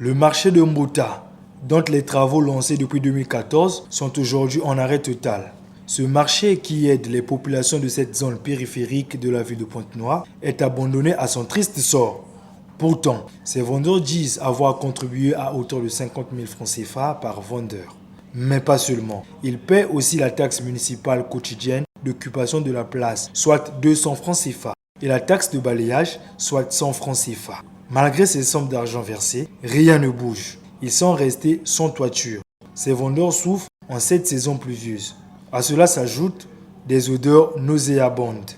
Le marché de Mbota, dont les travaux lancés depuis 2014 sont aujourd'hui en arrêt total. Ce marché qui aide les populations de cette zone périphérique de la ville de Pointe-Noire est abandonné à son triste sort. Pourtant, ces vendeurs disent avoir contribué à hauteur de 50 000 francs CFA par vendeur. Mais pas seulement. Ils paient aussi la taxe municipale quotidienne d'occupation de la place, soit 200 francs CFA, et la taxe de balayage, soit 100 francs CFA. Malgré ces sommes d'argent versées, rien ne bouge. Ils sont restés sans toiture. Ces vendeurs souffrent en cette saison pluvieuse. À cela s'ajoutent des odeurs nauséabondes.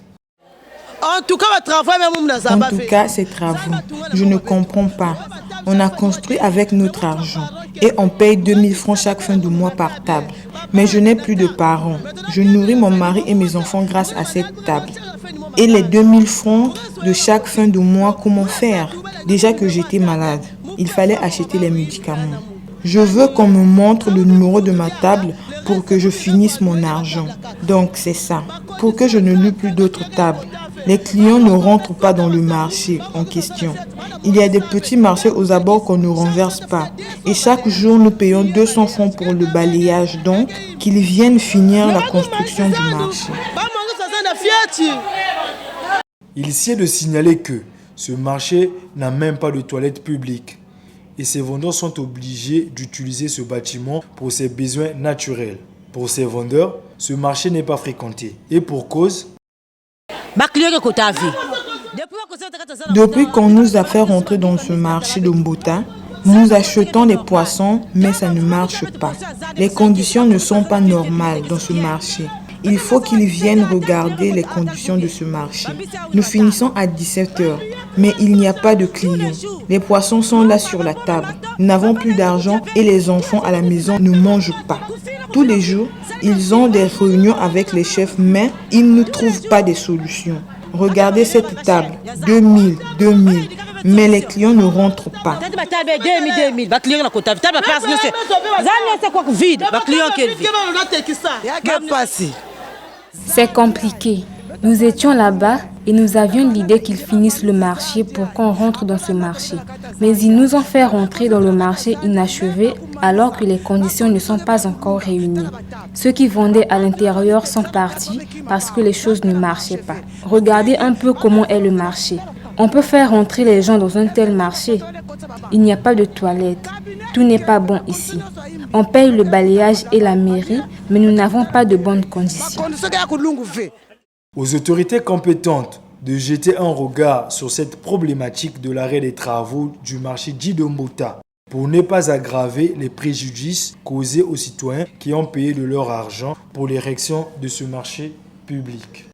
En tout cas, ces travaux, je ne comprends pas. On a construit avec notre argent et on paye 2000 francs chaque fin de mois par table. Mais je n'ai plus de parents. Je nourris mon mari et mes enfants grâce à cette table. Et les 2000 francs de chaque fin de mois, comment faire? Déjà que j'étais malade, il fallait acheter les médicaments. Je veux qu'on me montre le numéro de ma table pour que je finisse mon argent. Donc c'est ça, pour que je ne loue plus d'autres tables. Les clients ne rentrent pas dans le marché en question. Il y a des petits marchés aux abords qu'on ne renverse pas. Et chaque jour, nous payons 200 francs pour le balayage, donc qu'ils viennent finir la construction du marché. Il sied de signaler que ce marché n'a même pas de toilettes publiques. Et ces vendeurs sont obligés d'utiliser ce bâtiment pour ses besoins naturels. Pour ces vendeurs, ce marché n'est pas fréquenté. Et pour cause, depuis qu'on nous a fait rentrer dans ce marché de Mbota, nous achetons des poissons, mais ça ne marche pas. Les conditions ne sont pas normales dans ce marché. Il faut qu'ils viennent regarder les conditions de ce marché. Nous finissons à 17h, mais il n'y a pas de clients. Les poissons sont là sur la table. Nous n'avons plus d'argent et les enfants à la maison ne mangent pas. Tous les jours, ils ont des réunions avec les chefs, mais ils ne trouvent pas de solutions. Regardez cette table, 2000, mais les clients ne rentrent pas. C'est compliqué. Nous étions là-bas et nous avions l'idée qu'ils finissent le marché pour qu'on rentre dans ce marché. Mais ils nous ont fait rentrer dans le marché inachevé alors que les conditions ne sont pas encore réunies. Ceux qui vendaient à l'intérieur sont partis parce que les choses ne marchaient pas. Regardez un peu comment est le marché. On peut faire rentrer les gens dans un tel marché. Il n'y a pas de toilettes. Tout n'est pas bon ici. On paye le balayage et la mairie, mais nous n'avons pas de bonnes conditions. Aux autorités compétentes de jeter un regard sur cette problématique de l'arrêt des travaux du marché dit de Mbota pour ne pas aggraver les préjudices causés aux citoyens qui ont payé de leur argent pour l'érection de ce marché public.